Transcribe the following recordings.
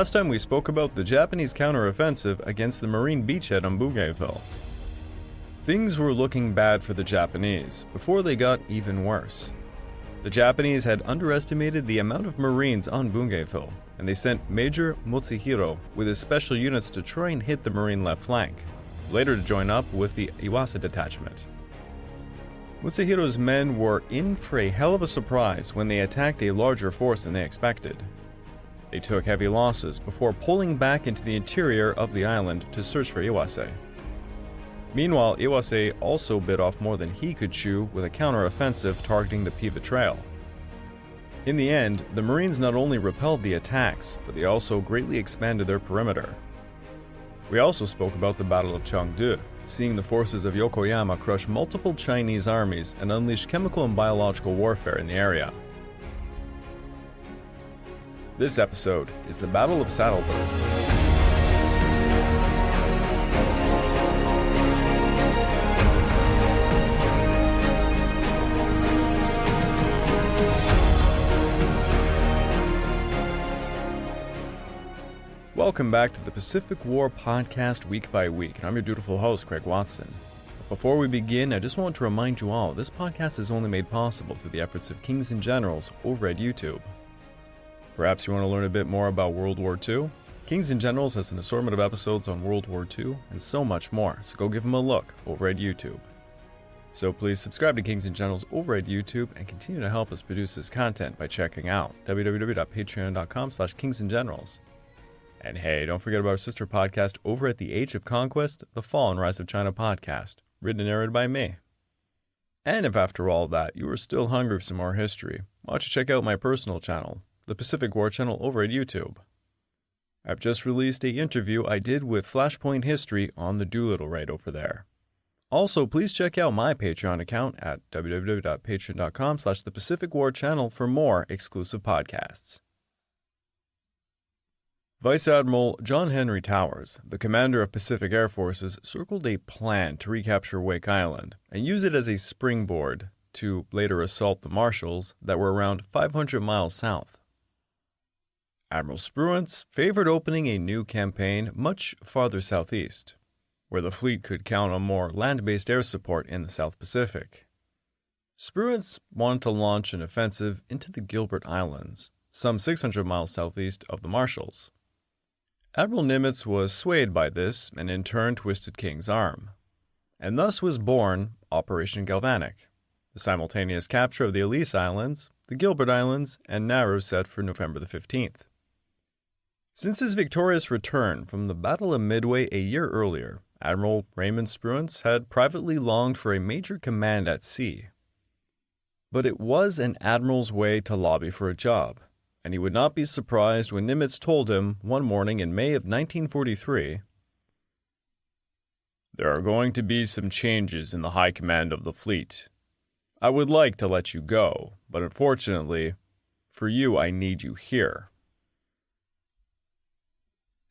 Last time we spoke about the Japanese counteroffensive against the Marine beachhead on Bougainville. Things were looking bad for the Japanese before they got even worse. The Japanese had underestimated the amount of Marines on Bougainville, and they sent Major Mutsuhiro with his special units to try and hit the Marine left flank, later to join up with the Iwasa detachment. Mutsuhiro's men were in for a hell of a surprise when they attacked a larger force than they expected. They took heavy losses before pulling back into the interior of the island to search for Iwase. Meanwhile, Iwase also bit off more than he could chew with a counteroffensive targeting the Piva Trail. In the end, the Marines not only repelled the attacks, but they also greatly expanded their perimeter. We also spoke about the Battle of Chengdu, seeing the forces of Yokoyama crush multiple Chinese armies and unleash chemical and biological warfare in the area. This episode is the Battle of Sattelberg. Welcome back to the Pacific War podcast week by week, and I'm your dutiful host, Craig Watson. Before we begin, I just want to remind you all, this podcast is only made possible through the efforts of Kings and Generals over at YouTube. Perhaps you want to learn a bit more about World War II? Kings and Generals has an assortment of episodes on World War II and so much more, so go give them a look over at YouTube. So please subscribe to Kings and Generals over at YouTube and continue to help us produce this content by checking out www.patreon.com/kingsandgenerals. And hey, don't forget about our sister podcast over at the Age of Conquest, the Fall and Rise of China podcast, written and narrated by me. And if after all that you are still hungry for some more history, why don't you check out my personal channel, the Pacific War channel over at YouTube. I've just released an interview I did with Flashpoint History on the Doolittle right over there. Also, please check out my Patreon account at www.patreon.com/thepacificwarchannel for more exclusive podcasts. Vice Admiral John Henry Towers, the commander of Pacific Air Forces, circled a plan to recapture Wake Island and use it as a springboard to later assault the Marshalls that were around 500 miles south. Admiral Spruance favored opening a new campaign much farther southeast, where the fleet could count on more land-based air support in the South Pacific. Spruance wanted to launch an offensive into the Gilbert Islands, some 600 miles southeast of the Marshalls. Admiral Nimitz was swayed by this and in turn twisted King's arm, and thus was born Operation Galvanic, the simultaneous capture of the Ellice Islands, the Gilbert Islands, and Nauru set for November the 15th. Since his victorious return from the Battle of Midway a year earlier, Admiral Raymond Spruance had privately longed for a major command at sea. But it was an admiral's way to lobby for a job, and he would not be surprised when Nimitz told him one morning in May of 1943, "There are going to be some changes in the high command of the fleet. I would like to let you go, but unfortunately, for you I need you here."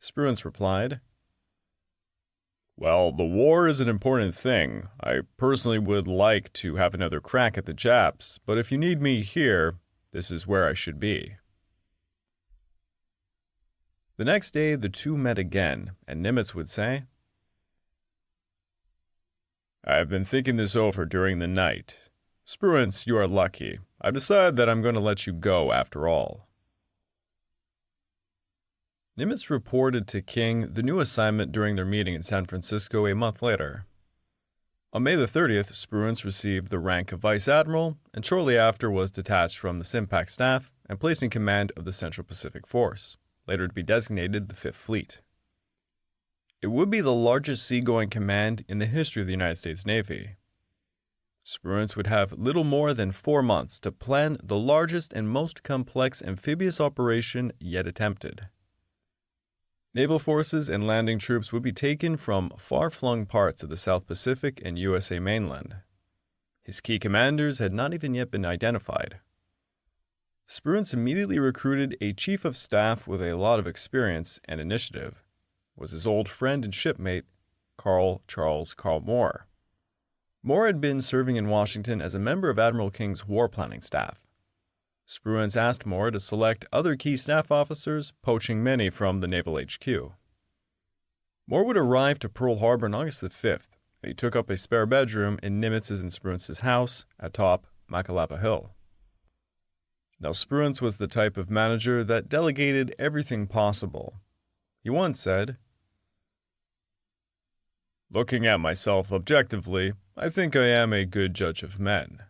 Spruance replied, "Well, the war is an important thing. I personally would like to have another crack at the Japs, but if you need me here, this is where I should be." The next day, the two met again, and Nimitz would say, "I have been thinking this over during the night. Spruance, you are lucky. I've decided that I'm going to let you go after all." Nimitz reported to King the new assignment during their meeting in San Francisco a month later. On May the 30th, Spruance received the rank of Vice Admiral, and shortly after was detached from the SIMPAC staff and placed in command of the Central Pacific Force, later to be designated the Fifth Fleet. It would be the largest seagoing command in the history of the United States Navy. Spruance would have little more than 4 months to plan the largest and most complex amphibious operation yet attempted. Naval forces and landing troops would be taken from far-flung parts of the South Pacific and USA mainland. His key commanders had not even yet been identified. Spruance immediately recruited a chief of staff with a lot of experience and initiative. It was his old friend and shipmate, Carl Moore. Moore had been serving in Washington as a member of Admiral King's war planning staff. Spruance asked Moore to select other key staff officers, poaching many from the Naval HQ. Moore would arrive to Pearl Harbor on August the 5th, and he took up a spare bedroom in Nimitz's and Spruance's house atop Macalapa Hill. Now, Spruance was the type of manager that delegated everything possible. He once said, "Looking at myself objectively, I think I am a good judge of men.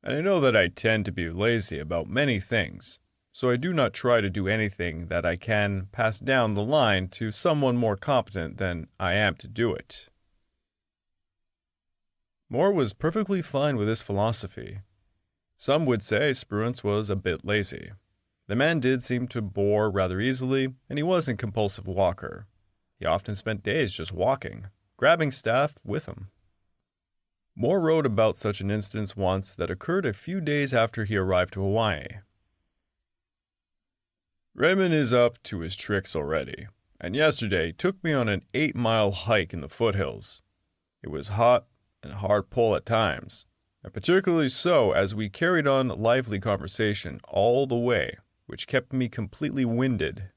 And I know that I tend to be lazy about many things, so I do not try to do anything that I can pass down the line to someone more competent than I am to do it." Moore was perfectly fine with this philosophy. Some would say Spruance was a bit lazy. The man did seem to bore rather easily, and he was a compulsive walker. He often spent days just walking, grabbing staff with him. Moore wrote about such an instance once that occurred a few days after he arrived to Hawaii. "Raymond is up to his tricks already, and yesterday took me on an 8-mile hike in the foothills. It was hot and a hard pull at times, and particularly so as we carried on lively conversation all the way, which kept me completely winded."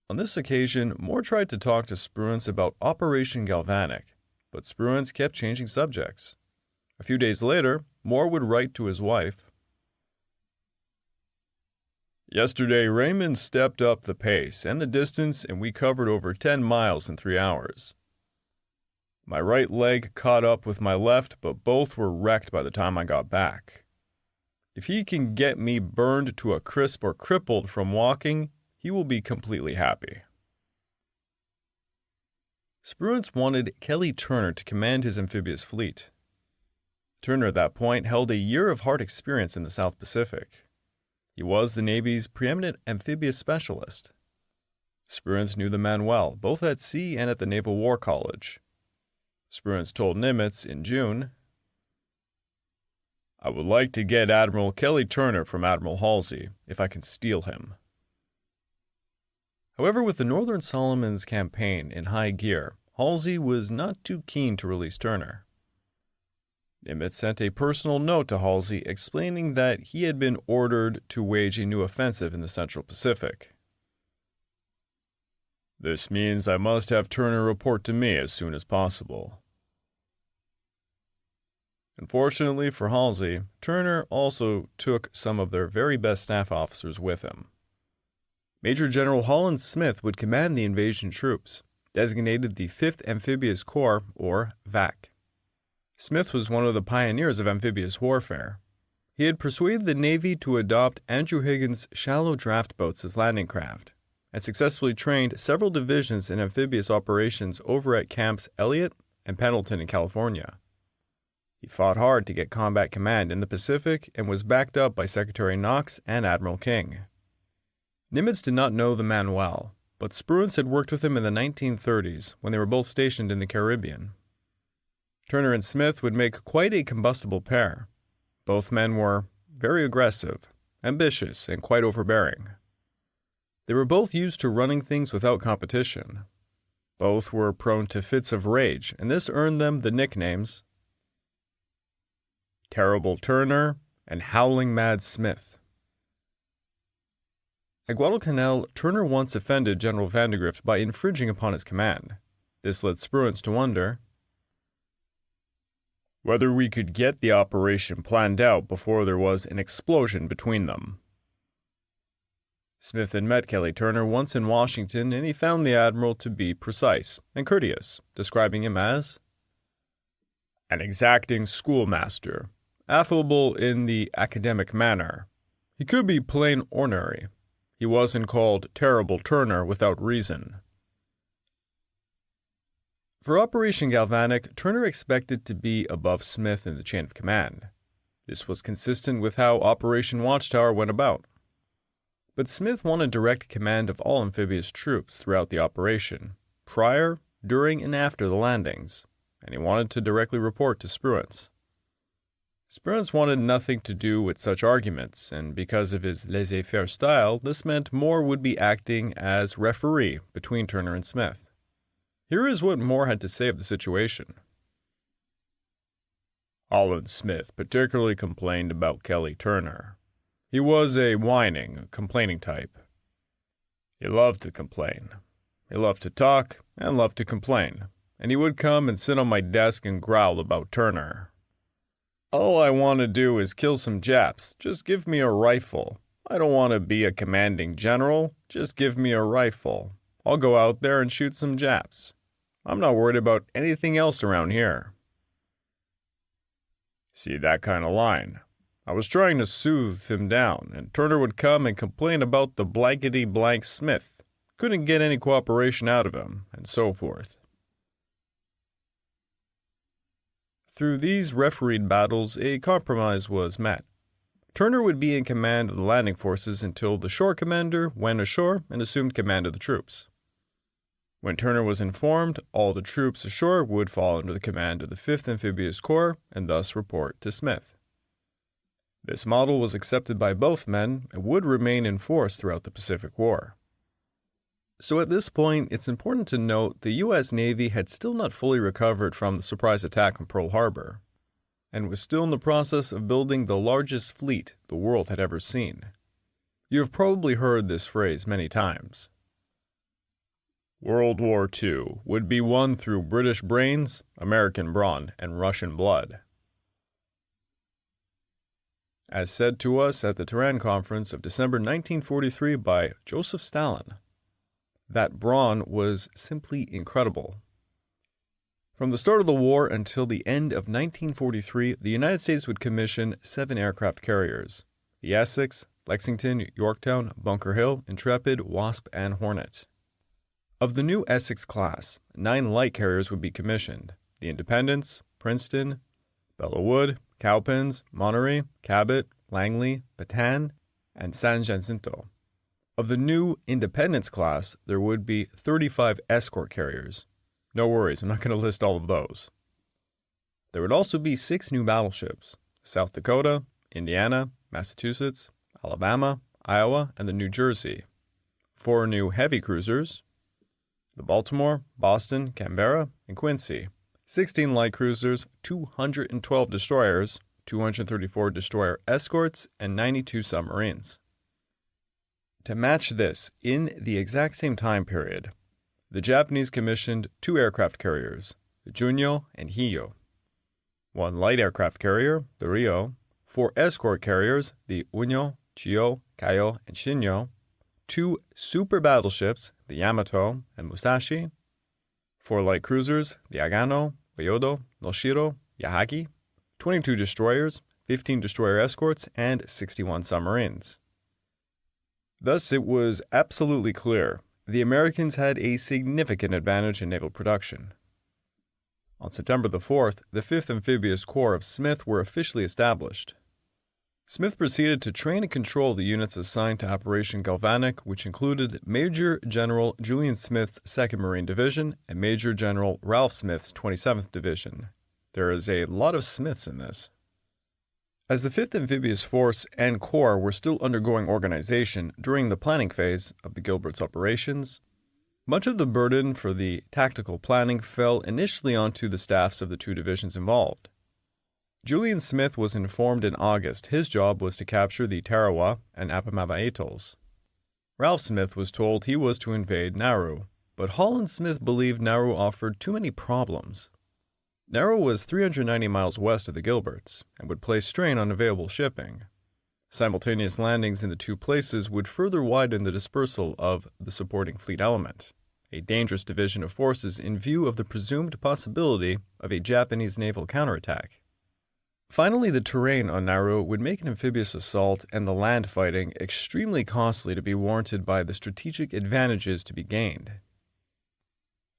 On this occasion, Moore tried to talk to Spruance about Operation Galvanic, but Spruance kept changing subjects. A few days later, Moore would write to his wife, "Yesterday, Raymond stepped up the pace and the distance, and we covered over 10 miles in 3 hours. My right leg caught up with my left, but both were wrecked by the time I got back. If he can get me burned to a crisp or crippled from walking, he will be completely happy." Spruance wanted Kelly Turner to command his amphibious fleet. Turner at that point held a year of hard experience in the South Pacific. He was the Navy's preeminent amphibious specialist. Spruance knew the man well, both at sea and at the Naval War College. Spruance told Nimitz in June, "I would like to get Admiral Kelly Turner from Admiral Halsey, if I can steal him." However, with the Northern Solomons campaign in high gear, Halsey was not too keen to release Turner. Nimitz sent a personal note to Halsey explaining that he had been ordered to wage a new offensive in the Central Pacific. "This means I must have Turner report to me as soon as possible." Unfortunately for Halsey, Turner also took some of their very best staff officers with him. Major General Holland Smith would command the invasion troops, designated the 5th Amphibious Corps, or VAC. Smith was one of the pioneers of amphibious warfare. He had persuaded the Navy to adopt Andrew Higgins' shallow draft boats as landing craft, and successfully trained several divisions in amphibious operations over at Camps Elliott and Pendleton in California. He fought hard to get combat command in the Pacific and was backed up by Secretary Knox and Admiral King. Nimitz did not know the man well, but Spruance had worked with him in the 1930s when they were both stationed in the Caribbean. Turner and Smith would make quite a combustible pair. Both men were very aggressive, ambitious, and quite overbearing. They were both used to running things without competition. Both were prone to fits of rage, and this earned them the nicknames Terrible Turner and Howling Mad Smith. At Guadalcanal, Turner once offended General Vandegrift by infringing upon his command. This led Spruance to wonder whether we could get the operation planned out before there was an explosion between them. Smith had met Kelly Turner once in Washington, and he found the admiral to be precise and courteous, describing him as an exacting schoolmaster, affable in the academic manner. He could be plain ornery. He wasn't called Terrible Turner without reason. For Operation Galvanic, Turner expected to be above Smith in the chain of command. This was consistent with how Operation Watchtower went about. But Smith wanted direct command of all amphibious troops throughout the operation, prior, during, and after the landings, and he wanted to directly report to Spruance. Spruance wanted nothing to do with such arguments, and because of his laissez-faire style, this meant Moore would be acting as referee between Turner and Smith. Here is what Moore had to say of the situation. Holland Smith particularly complained about Kelly Turner. He was a whining, complaining type. He loved to complain. He loved to talk and loved to complain, and he would come and sit on my desk and growl about Turner. All I want to do is kill some Japs. Just give me a rifle. I don't want to be a commanding general. Just give me a rifle. I'll go out there and shoot some Japs. I'm not worried about anything else around here. See that kind of line? I was trying to soothe him down, and Turner would come and complain about the blankety-blank Smith. Couldn't get any cooperation out of him, and so forth. Through these refereed battles, a compromise was met. Turner would be in command of the landing forces until the shore commander went ashore and assumed command of the troops. When Turner was informed, all the troops ashore would fall under the command of the 5th Amphibious Corps and thus report to Smith. This model was accepted by both men and would remain in force throughout the Pacific War. So at this point, it's important to note the U.S. Navy had still not fully recovered from the surprise attack on Pearl Harbor, and was still in the process of building the largest fleet the world had ever seen. You have probably heard this phrase many times. World War II would be won through British brains, American brawn, and Russian blood. As said to us at the Tera Conference of December 1943 by Joseph Stalin, that brawn was simply incredible. From the start of the war until the end of 1943, the United States would commission 7 aircraft carriers: the Essex, Lexington, Yorktown, Bunker Hill, Intrepid, Wasp, and Hornet. Of the new Essex class, 9 light carriers would be commissioned: the Independence, Princeton, Belleau Wood, Cowpens, Monterey, Cabot, Langley, Bataan, and San Jacinto. Of the new Independence class, there would be 35 escort carriers. No worries, I'm not going to list all of those. There would also be 6 new battleships: South Dakota, Indiana, Massachusetts, Alabama, Iowa, and the New Jersey. 4 new heavy cruisers: the Baltimore, Boston, Canberra, and Quincy. 16 light cruisers, 212 destroyers, 234 destroyer escorts, and 92 submarines. To match this, in the exact same time period, the Japanese commissioned 2 aircraft carriers, the Junyo and Hiyo, 1 light aircraft carrier, the Rio, 4 escort carriers, the Unyo, Chiyo, Kaio, and Shinyo, 2 super battleships, the Yamato and Musashi, 4 light cruisers, the Agano, Oyodo, Noshiro, Yahagi, 22 destroyers, 15 destroyer escorts, and 61 submarines. Thus, it was absolutely clear the Americans had a significant advantage in naval production. On September the 4th, the 5th Amphibious Corps of Smith were officially established. Smith proceeded to train and control the units assigned to Operation Galvanic, which included Major General Julian Smith's 2nd Marine Division and Major General Ralph Smith's 27th Division. There is a lot of Smiths in this. As the 5th Amphibious Force and Corps were still undergoing organization during the planning phase of the Gilbert's operations, much of the burden for the tactical planning fell initially onto the staffs of the 2 divisions involved. Julian Smith was informed in August his job was to capture the Tarawa and Apamaba atolls. Ralph Smith was told he was to invade Nauru, but Holland Smith believed Nauru offered too many problems. Nauru was 390 miles west of the Gilberts and would place strain on available shipping. Simultaneous landings in the 2 places would further widen the dispersal of the supporting fleet element, a dangerous division of forces in view of the presumed possibility of a Japanese naval counterattack. Finally, the terrain on Nauru would make an amphibious assault and the land fighting extremely costly to be warranted by the strategic advantages to be gained.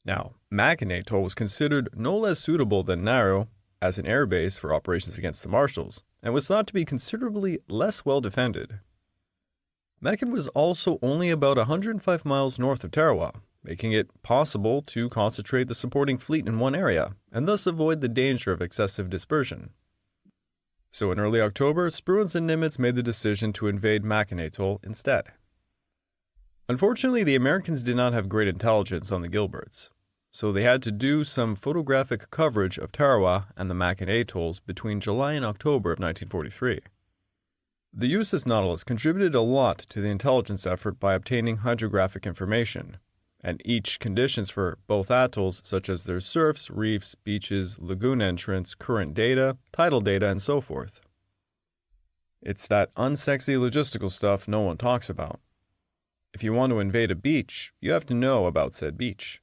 Now, Mackinac Atoll was considered no less suitable than Nauru as an air base for operations against the Marshalls, and was thought to be considerably less well defended. Mackinac was also only about 105 miles north of Tarawa, making it possible to concentrate the supporting fleet in one area, and thus avoid the danger of excessive dispersion. So in early October, Spruance and Nimitz made the decision to invade Mackinac Atoll instead. Unfortunately, the Americans did not have great intelligence on the Gilberts. so they had to do some photographic coverage of Tarawa and the Makin atolls between July and October of 1943. The USS Nautilus contributed a lot to the intelligence effort by obtaining hydrographic information, and each conditions for both atolls such as their surfs, reefs, beaches, lagoon entrance, current data, tidal data, and so forth. It's that unsexy logistical stuff no one talks about. If you want to invade a beach, you have to know about said beach.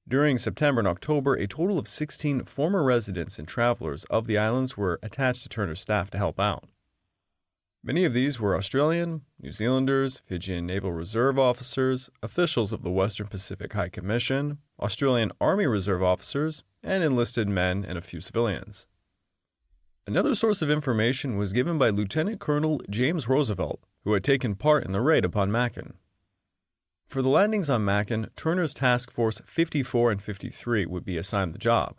During September and October, a total of 16 former residents and travelers of the islands were attached to Turner's staff to help out. Many of these were Australian, New Zealanders, Fijian Naval Reserve officers, officials of the Western Pacific High Commission, Australian Army Reserve officers, and enlisted men and a few civilians. Another source of information was given by Lieutenant Colonel James Roosevelt, who had taken part in the raid upon Makin. For the landings on Makin, Turner's Task Force 54 and 53 would be assigned the job.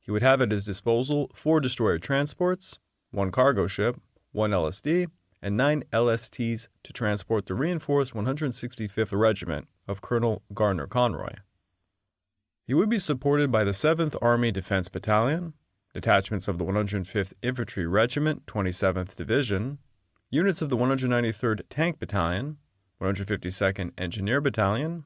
He would have at his disposal 4 destroyer transports, 1 cargo ship, 1 LSD, and 9 LSTs to transport the reinforced 165th Regiment of Colonel Gardner Conroy. He would be supported by the 7th Army Defense Battalion, detachments of the 105th Infantry Regiment, 27th Division, units of the 193rd Tank Battalion, 152nd Engineer Battalion,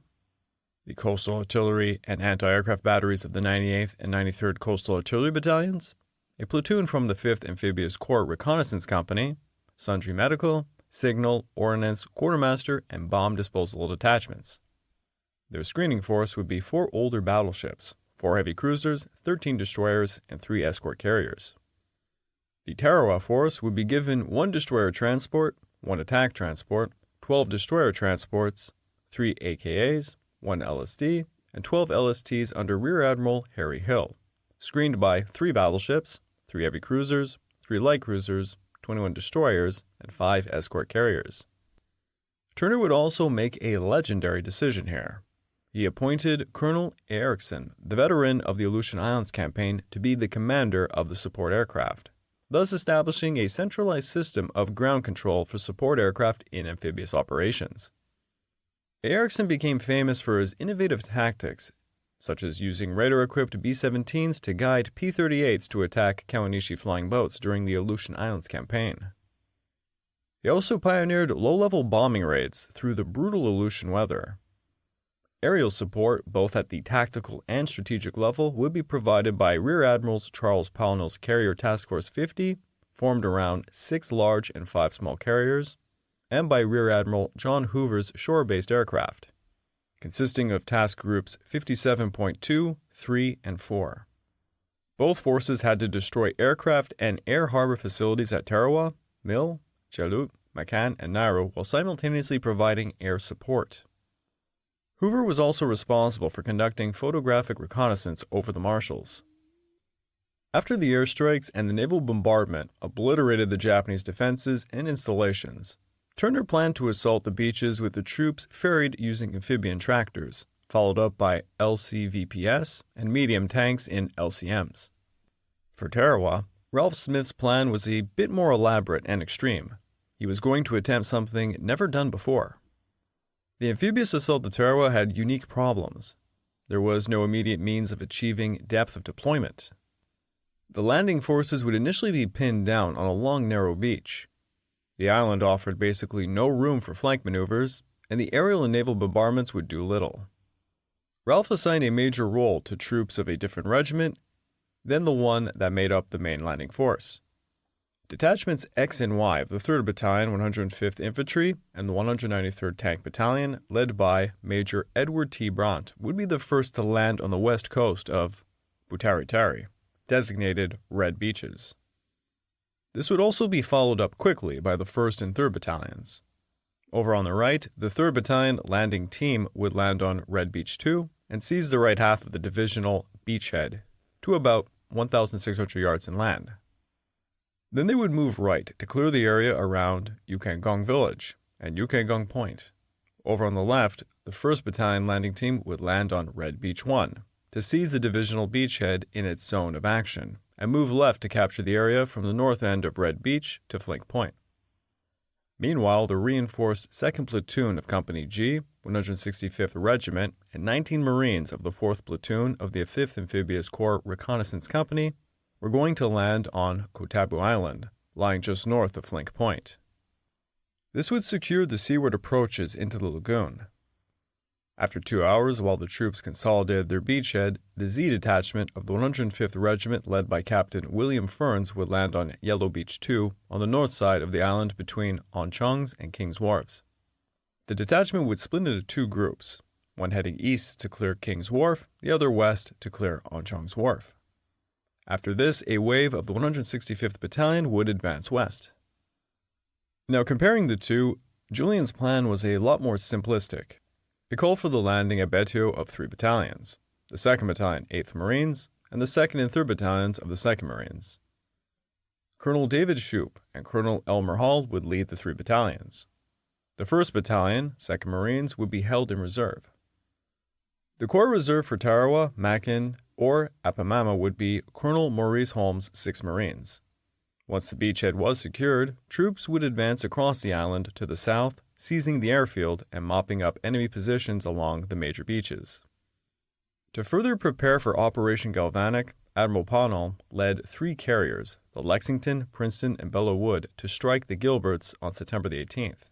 the Coastal Artillery and Anti-Aircraft Batteries of the 98th and 93rd Coastal Artillery Battalions, a platoon from the 5th Amphibious Corps Reconnaissance Company, sundry medical, signal, ordnance, quartermaster, and bomb disposal detachments. Their screening force would be 4 older battleships, 4 heavy cruisers, 13 destroyers, and 3 escort carriers. The Tarawa force would be given 1 destroyer transport, 1 attack transport, 12 destroyer transports, 3 AKAs, 1 LSD, and 12 LSTs under Rear Admiral Harry Hill, screened by 3 battleships, 3 heavy cruisers, 3 light cruisers, 21 destroyers, and 5 escort carriers. Turner would also make a legendary decision here. He appointed Colonel Erickson, the veteran of the Aleutian Islands campaign, to be the commander of the support aircraft, thus establishing a centralized system of ground control for support aircraft in amphibious operations. Erickson became famous for his innovative tactics, such as using radar-equipped B-17s to guide P-38s to attack Kawanishi flying boats during the Aleutian Islands campaign. He also pioneered low-level bombing raids through the brutal Aleutian weather. Aerial support, both at the tactical and strategic level, would be provided by Rear Admirals Charles Pownall's Carrier Task Force 50, formed around 6 large and 5 small carriers, and by Rear Admiral John Hoover's shore-based aircraft, consisting of task groups 57.2, 3, and 4. Both forces had to destroy aircraft and air harbor facilities at Tarawa, Mill, Chalut, Makan, and Nauru while simultaneously providing air support. Hoover was also responsible for conducting photographic reconnaissance over the Marshalls. After the airstrikes and the naval bombardment obliterated the Japanese defenses and installations, Turner planned to assault the beaches with the troops ferried using amphibian tractors, followed up by LCVPS and medium tanks in LCMs. For Tarawa, Ralph Smith's plan was a bit more elaborate and extreme. He was going to attempt something never done before. The amphibious assault of Tarawa had unique problems. There was no immediate means of achieving depth of deployment. The landing forces would initially be pinned down on a long, narrow beach. The island offered basically no room for flank maneuvers, and the aerial and naval bombardments would do little. Ralph assigned a major role to troops of a different regiment than the one that made up the main landing force. Detachments X and Y of the 3rd Battalion, 105th Infantry, and the 193rd Tank Battalion, led by Major Edward T. Brandt, would be the first to land on the west coast of Butaritari, designated Red Beaches. This would also be followed up quickly by the 1st and 3rd Battalions. Over on the right, the 3rd Battalion landing team would land on Red Beach 2 and seize the right half of the divisional beachhead to about 1,600 yards inland. Then they would move right to clear the area around Yukangong Village and Yukangong Point. Over on the left, the 1st Battalion landing team would land on Red Beach 1 to seize the divisional beachhead in its zone of action and move left to capture the area from the north end of Red Beach to Flink Point. Meanwhile, the reinforced 2nd Platoon of Company G, 165th Regiment, and 19 Marines of the 4th Platoon of the 5th Amphibious Corps Reconnaissance Company were going to land on Kotabu Island, lying just north of Flink Point. This would secure the seaward approaches into the lagoon. After 2 hours, while the troops consolidated their beachhead, the Z Detachment of the 105th Regiment led by Captain William Ferns would land on Yellow Beach 2 on the north side of the island between Onchong's and King's Wharfs. The detachment would split into 2 groups, one heading east to clear King's Wharf, the other west to clear Onchong's Wharf. After this, a wave of the 165th Battalion would advance west. Now, comparing the two, Julian's plan was a lot more simplistic. It called for the landing at Betio of 3 battalions, the 2nd Battalion, 8th Marines, and the 2nd and 3rd Battalions of the 2nd Marines. Colonel David Shoup and Colonel Elmer Hall would lead the 3 battalions. The 1st Battalion, 2nd Marines, would be held in reserve. The Corps Reserve for Tarawa, Makin, or Apamama would be Colonel Maurice Holmes' 6 Marines. Once the beachhead was secured, troops would advance across the island to the south, seizing the airfield and mopping up enemy positions along the major beaches. To further prepare for Operation Galvanic, Admiral Pownall led 3 carriers, the Lexington, Princeton, and Belleau Wood, to strike the Gilberts on September the 18th.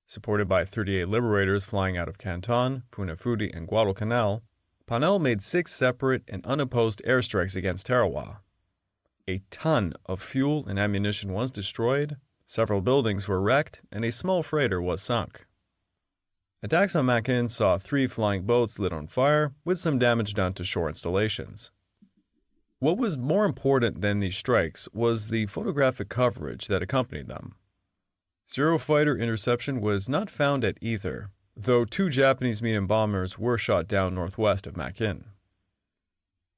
Supported by 38 liberators flying out of Canton, Funafuti, and Guadalcanal, Pownall made 6 separate and unopposed airstrikes against Tarawa. A ton of fuel and ammunition was destroyed, several buildings were wrecked, and a small freighter was sunk. Attacks on Makin saw 3 flying boats lit on fire, with some damage done to shore installations. What was more important than these strikes was the photographic coverage that accompanied them. Zero fighter interception was not found at either, though 2 Japanese medium bombers were shot down northwest of Makin.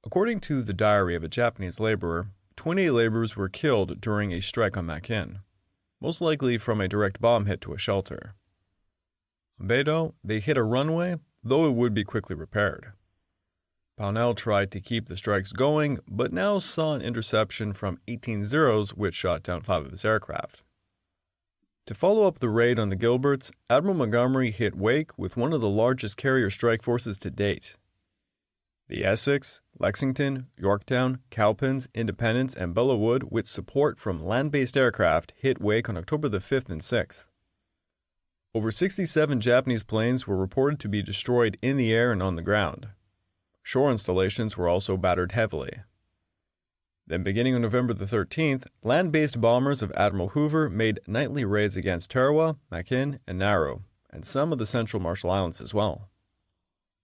According to the diary of a Japanese laborer, 28 laborers were killed during a strike on Makin, most likely from a direct bomb hit to a shelter. On Beidou, they hit a runway, though it would be quickly repaired. Pownall tried to keep the strikes going, but now saw an interception from 18 Zeros, which shot down 5 of his aircraft. To follow up the raid on the Gilberts, Admiral Montgomery hit Wake with one of the largest carrier strike forces to date. The Essex, Lexington, Yorktown, Cowpens, Independence, and Belleau Wood, with support from land-based aircraft, hit Wake on October the 5th and 6th. Over 67 Japanese planes were reported to be destroyed in the air and on the ground. Shore installations were also battered heavily. Then, beginning on November the 13th, land-based bombers of Admiral Hoover made nightly raids against Tarawa, Makin, and Nauru, and some of the Central Marshall Islands as well.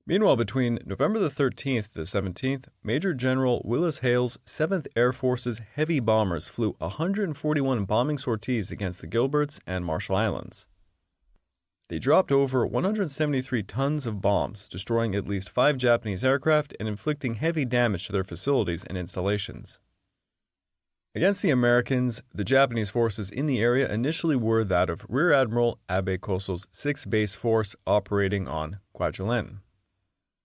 Meanwhile, between November the 13th to the 17th, Major General Willis Hale's 7th Air Force's heavy bombers flew 141 bombing sorties against the Gilberts and Marshall Islands. They dropped over 173 tons of bombs, destroying at least 5 Japanese aircraft and inflicting heavy damage to their facilities and installations. Against the Americans, the Japanese forces in the area initially were that of Rear Admiral Abe Koso's 6th Base Force operating on Kwajalein.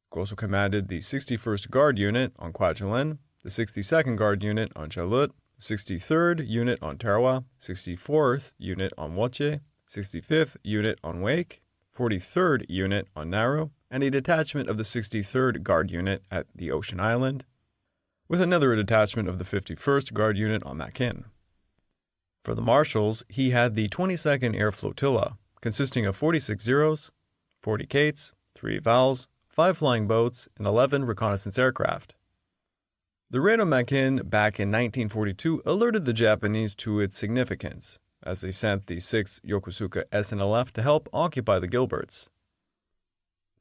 Koso commanded the 61st Guard Unit on Kwajalein, the 62nd Guard Unit on Chalut, the 63rd Unit on Tarawa, 64th Unit on Woche, 65th Unit on Wake, 43rd Unit on Nauru, and a detachment of the 63rd Guard Unit at the Ocean Island, with another detachment of the 51st Guard Unit on Makin. For the Marshalls, he had the 22nd Air Flotilla, consisting of 46 Zeros, 40 Kates, 3 Vals, 5 flying boats, and 11 reconnaissance aircraft. The raid on Makin back in 1942 alerted the Japanese to its significance, as they sent the 6th Yokosuka SNLF to help occupy the Gilberts.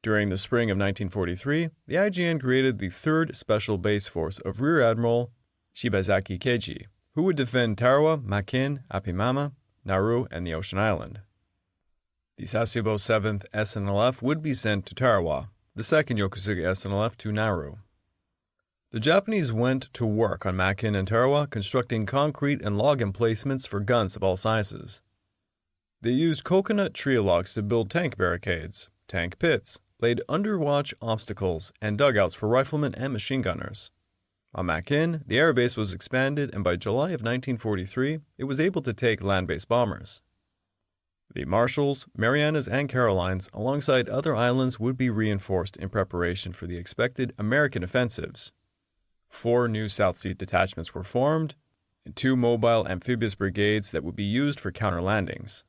During the spring of 1943, the IJN created the 3rd Special Base Force of Rear Admiral Shibazaki Keiji, who would defend Tarawa, Makin, Apamama, Nauru, and the Ocean Island. The Sasebo 7th SNLF would be sent to Tarawa, the 2nd Yokosuka SNLF to Nauru. The Japanese went to work on Makin and Tarawa, constructing concrete and log emplacements for guns of all sizes. They used coconut tree logs to build tank barricades, tank pits, laid underwatch obstacles, and dugouts for riflemen and machine gunners. On Makin, the airbase was expanded, and by July of 1943, it was able to take land-based bombers. The Marshalls, Marianas, and Carolines, alongside other islands, would be reinforced in preparation for the expected American offensives. 4 new South Sea detachments were formed, and 2 mobile amphibious brigades that would be used for counter-landings.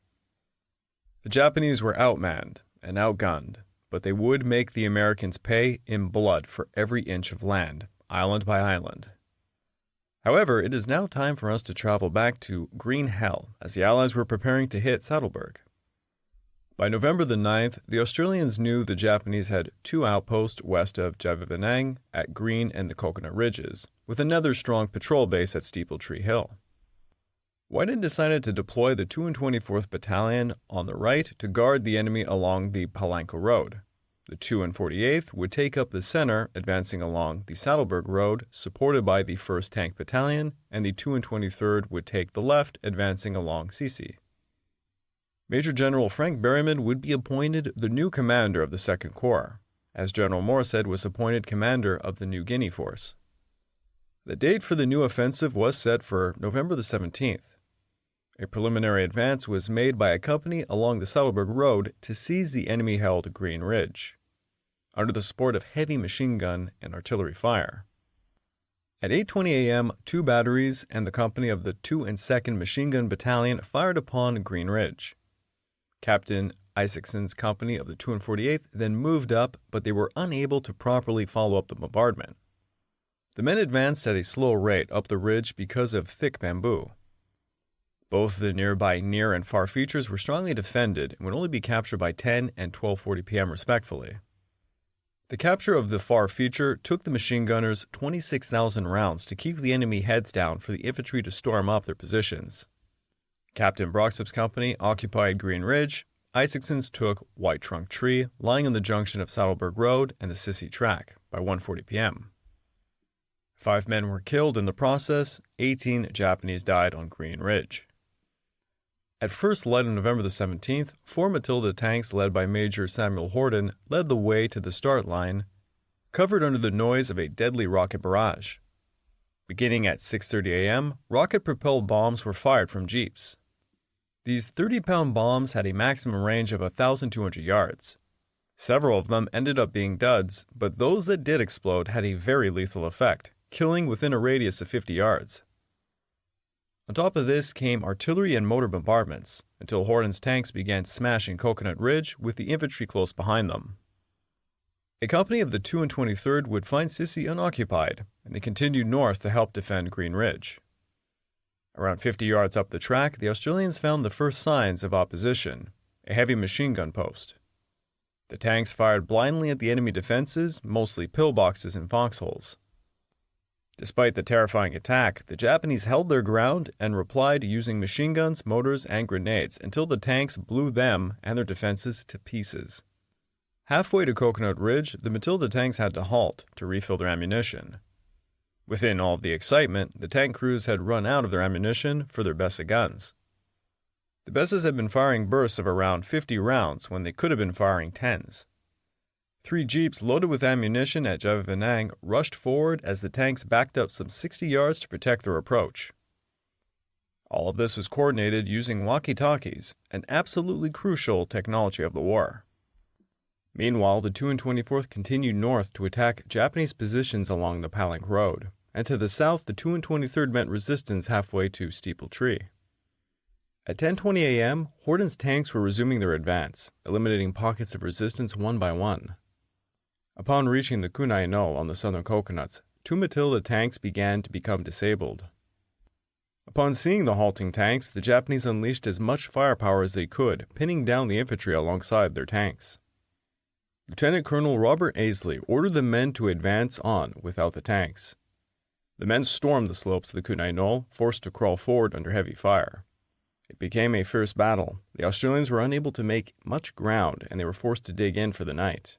The Japanese were outmanned and outgunned, but they would make the Americans pay in blood for every inch of land, island by island. However, it is now time for us to travel back to Green Hell as the Allies were preparing to hit Sattelberg. By November the 9th, the Australians knew the Japanese had 2 outposts west of Javivanang at Green and the Coconut Ridges, with another strong patrol base at Steeple Tree Hill. Whiting decided to deploy the 224th Battalion on the right to guard the enemy along the Palanco Road. The 248th would take up the center, advancing along the Sattelberg Road, supported by the 1st Tank Battalion, and the 223rd would take the left, advancing along Sisi. Major General Frank Berryman would be appointed the new commander of the 2nd Corps, as General Morrishead was appointed commander of the New Guinea Force. The date for the new offensive was set for November the 17th. A preliminary advance was made by a company along the Sattelberg Road to seize the enemy-held Green Ridge, under the support of heavy machine gun and artillery fire. At 8:20 a.m., 2 batteries and the company of the 2 and 2nd Machine Gun Battalion fired upon Green Ridge. Captain Isaacson's company of the 248th then moved up, but they were unable to properly follow up the bombardment. The men advanced at a slow rate up the ridge because of thick bamboo. Both the nearby near and far features were strongly defended and would only be captured by 10 and 12:40 p.m. respectively. The capture of the far feature took the machine gunners 26,000 rounds to keep the enemy heads down for the infantry to storm up their positions. Captain Broxup's company occupied Green Ridge. Isaacson's took White Trunk Tree, lying on the junction of Sattelberg Road and the Sisi Track, by 1:40 p.m. 5 men were killed in the process. 18 Japanese died on Green Ridge. At first light on November the 17th, 4 Matilda tanks led by Major Samuel Horden led the way to the start line, covered under the noise of a deadly rocket barrage. Beginning at 6:30 a.m., rocket-propelled bombs were fired from jeeps. These 30-pound bombs had a maximum range of 1,200 yards. Several of them ended up being duds, but those that did explode had a very lethal effect, killing within a radius of 50 yards. On top of this came artillery and motor bombardments, until Horden's tanks began smashing Coconut Ridge with the infantry close behind them. A company of the 2 and 23rd would find Sisi unoccupied, and they continued north to help defend Green Ridge. Around 50 yards up the track, the Australians found the first signs of opposition, a heavy machine gun post. The tanks fired blindly at the enemy defenses, mostly pillboxes and foxholes. Despite the terrifying attack, the Japanese held their ground and replied using machine guns, motors, and grenades until the tanks blew them and their defenses to pieces. Halfway to Coconut Ridge, the Matilda tanks had to halt to refill their ammunition. Within all of the excitement, the tank crews had run out of their ammunition for their Bessa guns. The Bessas had been firing bursts of around 50 rounds when they could have been firing 10s. 3 jeeps loaded with ammunition at Javivanang rushed forward as the tanks backed up some 60 yards to protect their approach. All of this was coordinated using walkie-talkies, an absolutely crucial technology of the war. Meanwhile, the 2 and 24th continued north to attack Japanese positions along the Palanque Road, and to the south the 2 and 23rd met resistance halfway to Steeple Tree. At 10:20 a.m., Horden's tanks were resuming their advance, eliminating pockets of resistance one by one. Upon reaching the Kunai Knoll on the southern coconuts, 2 Matilda tanks began to become disabled. Upon seeing the halting tanks, the Japanese unleashed as much firepower as they could, pinning down the infantry alongside their tanks. Lieutenant Colonel Robert Aisley ordered the men to advance on without the tanks. The men stormed the slopes of the Kunai Knoll, forced to crawl forward under heavy fire. It became a fierce battle. The Australians were unable to make much ground, and they were forced to dig in for the night.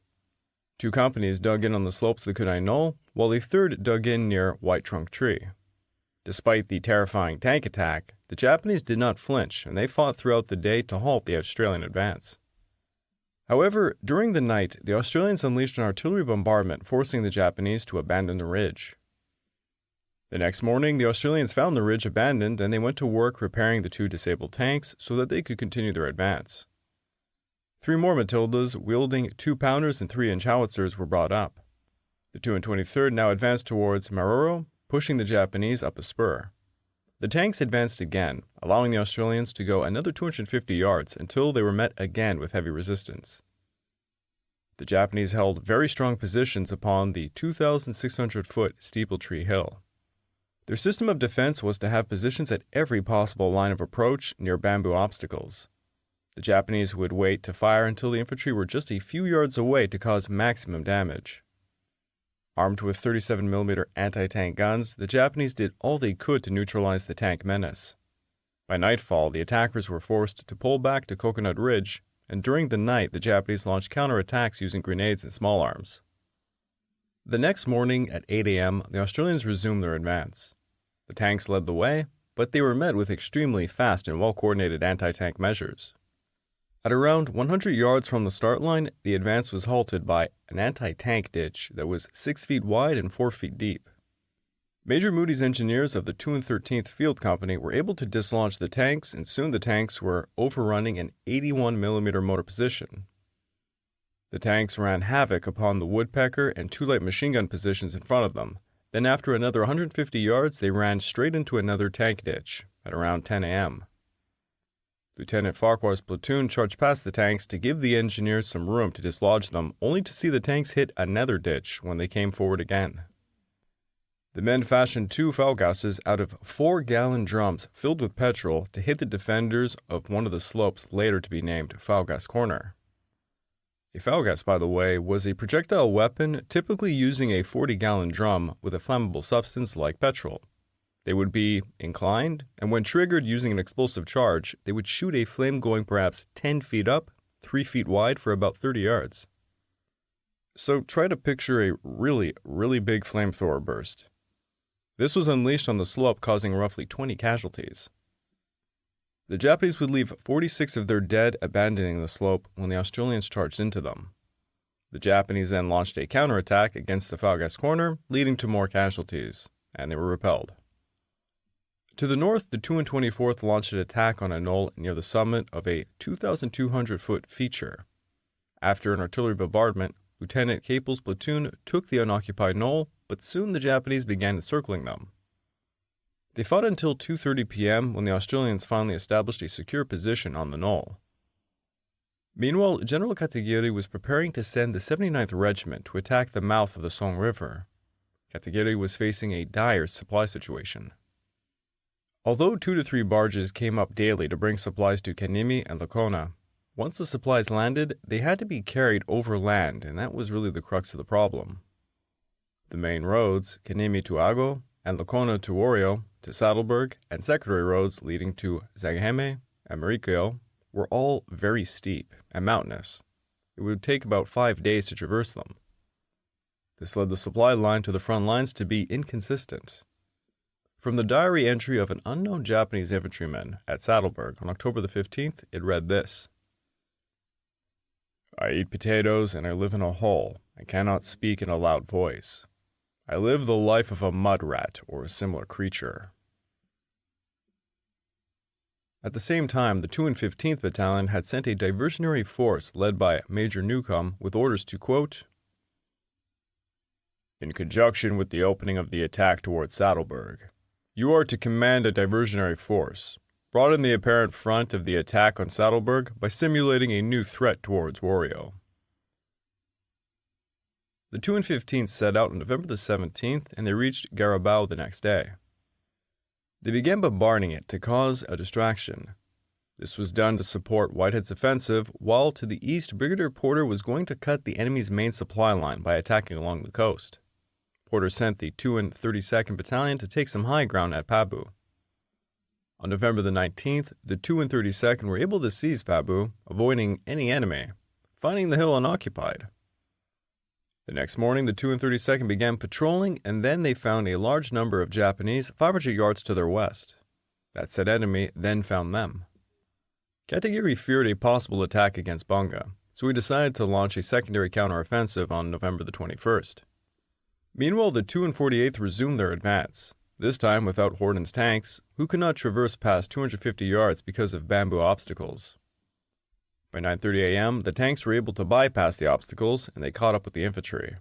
2 companies dug in on the slopes of the Kunai Knoll, while a third dug in near White Trunk Tree. Despite the terrifying tank attack, the Japanese did not flinch, and they fought throughout the day to halt the Australian advance. However, during the night, the Australians unleashed an artillery bombardment, forcing the Japanese to abandon the ridge. The next morning, the Australians found the ridge abandoned and they went to work repairing the 2 disabled tanks so that they could continue their advance. 3 more Matildas, wielding 2-pounders and 3-inch howitzers, were brought up. The 223rd now advanced towards Maroro, pushing the Japanese up a spur. The tanks advanced again, allowing the Australians to go another 250 yards until they were met again with heavy resistance. The Japanese held very strong positions upon the 2,600-foot steepletree hill. Their system of defense was to have positions at every possible line of approach near bamboo obstacles. The Japanese would wait to fire until the infantry were just a few yards away to cause maximum damage. Armed with 37mm anti-tank guns, the Japanese did all they could to neutralize the tank menace. By nightfall, the attackers were forced to pull back to Coconut Ridge, and during the night the Japanese launched counterattacks using grenades and small arms. The next morning at 8 a.m., the Australians resumed their advance. The tanks led the way, but they were met with extremely fast and well-coordinated anti-tank measures. At around 100 yards from the start line, the advance was halted by an anti-tank ditch that was 6 feet wide and 4 feet deep. Major Moody's engineers of the 213th Field Company were able to dislodge the tanks, and soon the tanks were overrunning an 81mm mortar position. The tanks ran havoc upon the woodpecker and 2 light machine gun positions in front of them. Then after another 150 yards, they ran straight into another tank ditch at around 10 a.m. Lieutenant Farquhar's platoon charged past the tanks to give the engineers some room to dislodge them, only to see the tanks hit another ditch when they came forward again. The men fashioned 2 foulgasses out of 4-gallon drums filled with petrol to hit the defenders of one of the slopes later to be named Foulgas Corner. A foulgas, by the way, was a projectile weapon typically using a 40-gallon drum with a flammable substance like petrol. They would be inclined, and when triggered using an explosive charge, they would shoot a flame going perhaps 10 feet up, 3 feet wide for about 30 yards. So try to picture a really big flamethrower burst. This was unleashed on the slope, causing roughly 20 casualties. The Japanese would leave 46 of their dead abandoning the slope when the Australians charged into them. The Japanese then launched a counterattack against the Foulgas Corner, leading to more casualties, and they were repelled. To the north, the 224th launched an attack on a knoll near the summit of a 2,200-foot feature. After an artillery bombardment, Lieutenant Capel's platoon took the unoccupied knoll, but soon the Japanese began encircling them. They fought until 2:30 p.m. when the Australians finally established a secure position on the knoll. Meanwhile, General Katagiri was preparing to send the 79th Regiment to attack the mouth of the Song River. Katagiri was facing a dire supply situation. Although 2 to 3 barges came up daily to bring supplies to Kanimi and Lakona, once the supplies landed, they had to be carried overland, and that was really the crux of the problem. The main roads, Kanimi to Ago and Lakona to Wario, to Sattelberg, and secondary roads leading to Zagaheme and Marikyo, were all very steep and mountainous. It would take about 5 days to traverse them. This led the supply line to the front lines to be inconsistent. From the diary entry of an unknown Japanese infantryman at Sattelberg on October the 15th, it read this: I eat potatoes and I live in a hole. I cannot speak in a loud voice. I live the life of a mud rat or a similar creature. At the same time, the 215th Battalion had sent a diversionary force led by Major Newcomb with orders to, quote, in conjunction with the opening of the attack towards Sattelberg, you are to command a diversionary force, broaden the apparent front of the attack on Sattelberg by simulating a new threat towards Wario. The 215th set out on November the 17th, and they reached Garabao the next day. They began bombarding it to cause a distraction. This was done to support Whitehead's offensive, while to the east, Brigadier Porter was going to cut the enemy's main supply line by attacking along the coast. Porter sent the 232nd Battalion to take some high ground at Pabu. On November the 19th, the 232nd were able to seize Pabu, avoiding any enemy, finding the hill unoccupied. The next morning, the 232nd began patrolling, and then they found a large number of Japanese 500 yards to their west. That said enemy then found them. Katagiri feared a possible attack against Bunga, so he decided to launch a secondary counteroffensive on November the 21st. Meanwhile, the 2 and 48th resumed their advance. this time without Horden's tanks, who could not traverse past 250 yards because of bamboo obstacles. By 9:30 a.m., the tanks were able to bypass the obstacles and they caught up with the infantry.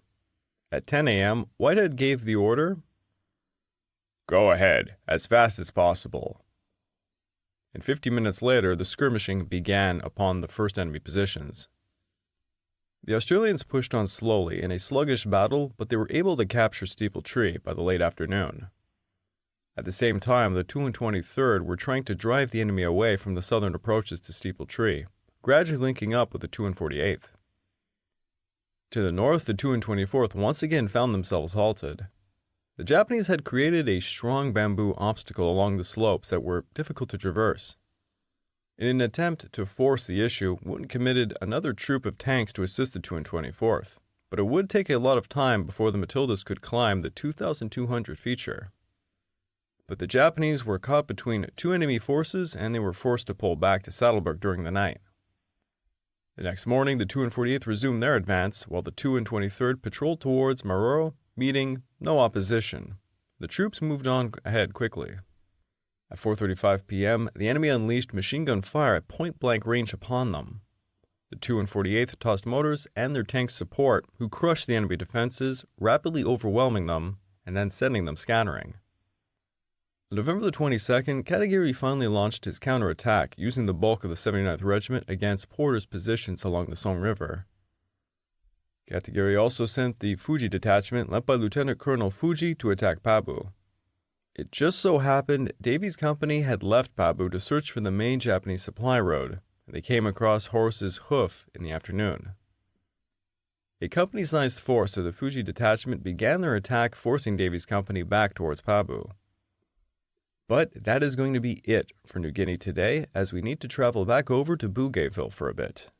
At 10 a.m., Whitehead gave the order, "Go ahead, as fast as possible." And 50 minutes later, the skirmishing began upon the first enemy positions. The Australians pushed on slowly in a sluggish battle, but they were able to capture Steeple Tree by the late afternoon. At the same time, the 223rd were trying to drive the enemy away from the southern approaches to Steeple Tree, gradually linking up with the 248th. To the north, the 224th once again found themselves halted. The Japanese had created a strong bamboo obstacle along the slopes that were difficult to traverse. In an attempt to force the issue, Wooten committed another troop of tanks to assist the 224th, but it would take a lot of time before the Matildas could climb the 2,200 feature. But the Japanese were caught between two enemy forces and they were forced to pull back to Sattelberg during the night. The next morning, the 248th resumed their advance, while the 223rd patrolled towards Maroro, meeting no opposition. The troops moved on ahead quickly. At 4:35 p.m., the enemy unleashed machine gun fire at point-blank range upon them. The 248th tossed mortars and their tank support, who crushed the enemy defenses, rapidly overwhelming them and then sending them scattering. On November the 22nd, Katagiri finally launched his counterattack using the bulk of the 79th Regiment against Porter's positions along the Song River. Katagiri also sent the Fuji detachment led by Lieutenant Colonel Fuji to attack Pabu. It just so happened Davies' company had left Pabu to search for the main Japanese supply road, and they came across Horace's Hoof in the afternoon. A company-sized force of the Fuji detachment began their attack, forcing Davies' company back towards Pabu. But that is going to be it for New Guinea today, as we need to travel back over to Bougainville for a bit.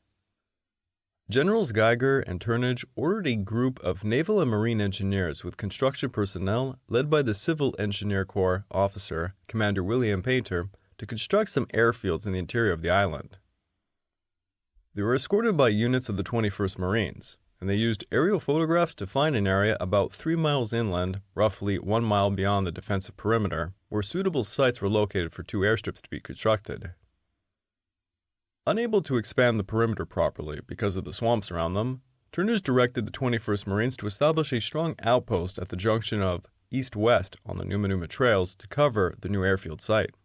Generals Geiger and Turnage ordered a group of naval and marine engineers with construction personnel led by the Civil Engineer Corps officer, Commander William Painter, to construct some airfields in the interior of the island. They were escorted by units of the 21st Marines, and they used aerial photographs to find an area about 3 miles inland, roughly 1 mile beyond the defensive perimeter, where suitable sites were located for 2 airstrips to be constructed. Unable to expand the perimeter properly because of the swamps around them, Turnage directed the 21st Marines to establish a strong outpost at the junction of east-west on the Numa trails to cover the new airfield site.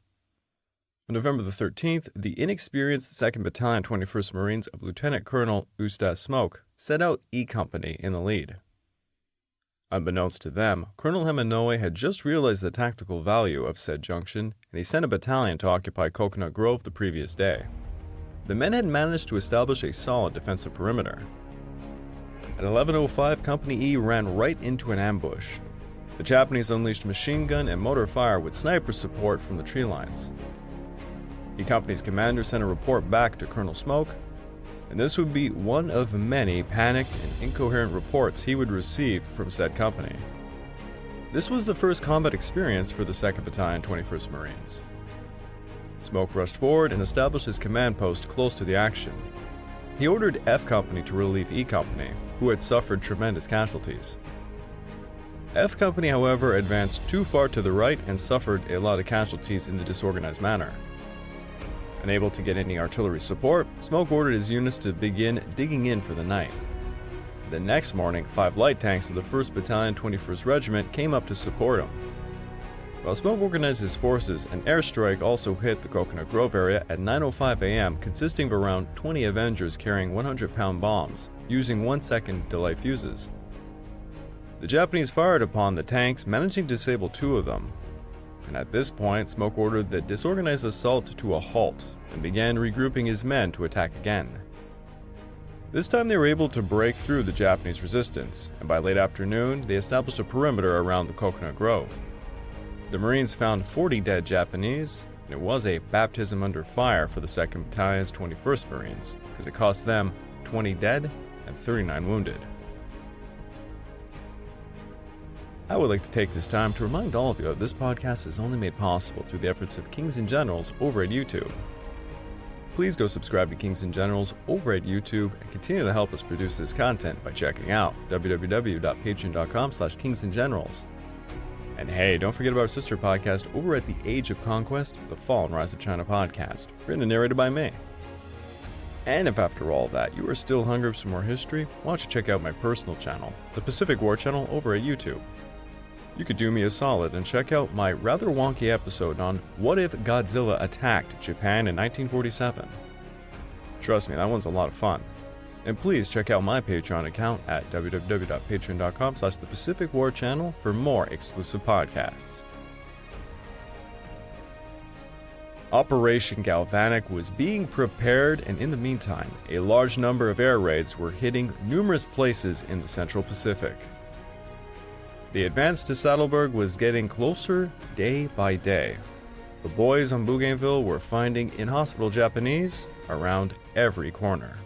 On November the 13th, the inexperienced 2nd Battalion 21st Marines of Lieutenant Colonel Eustace Smoke set out E Company in the lead. Unbeknownst to them, Colonel Heminoe had just realized the tactical value of said junction, and he sent a battalion to occupy Coconut Grove the previous day. The men had managed to establish a solid defensive perimeter. At 11:05, Company E ran right into an ambush. The Japanese unleashed machine gun and mortar fire with sniper support from the tree lines. E Company's commander sent a report back to Colonel Smoke, and this would be one of many panicked and incoherent reports he would receive from said company. This was the first combat experience for the 2nd Battalion 21st Marines. Smoke rushed forward and established his command post close to the action. He ordered F Company to relieve E Company, who had suffered tremendous casualties. F Company, however, advanced too far to the right and suffered a lot of casualties in the disorganized manner. Unable to get any artillery support, Smoke ordered his units to begin digging in for the night. The next morning, 5 light tanks of the 1st Battalion 21st Regiment came up to support him. While Smoke organized his forces, an airstrike also hit the Coconut Grove area at 9:05 a.m., consisting of around 20 Avengers carrying 100-pound bombs, using 1-second delay fuses. The Japanese fired upon the tanks, managing to disable 2 of them. And at this point, Smoke ordered the disorganized assault to a halt and began regrouping his men to attack again. This time they were able to break through the Japanese resistance, and by late afternoon, they established a perimeter around the Coconut Grove. The Marines found 40 dead Japanese, and it was a baptism under fire for the 2nd Battalion's 21st Marines, because it cost them 20 dead and 39 wounded. I would like to take this time to remind all of you that this podcast is only made possible through the efforts of Kings and Generals over at YouTube. Please go subscribe to Kings and Generals over at YouTube and continue to help us produce this content by checking out www.patreon.com/kingsandgenerals. And hey, don't forget about our sister podcast over at the Age of Conquest, the Fall and Rise of China podcast, written and narrated by me. And if after all that you are still hungry for some more history, why don't you check out my personal channel, the Pacific War channel over at YouTube. You could do me a solid and check out my rather wonky episode on what if Godzilla attacked Japan in 1947. Trust me, that one's a lot of fun. And please check out my Patreon account at www.patreon.com/the Pacific War Channel for more exclusive podcasts. Operation Galvanic was being prepared, and in the meantime, a large number of air raids were hitting numerous places in the Central Pacific. The advance to Sattelberg was getting closer day by day. The boys on Bougainville were finding inhospitable Japanese around every corner.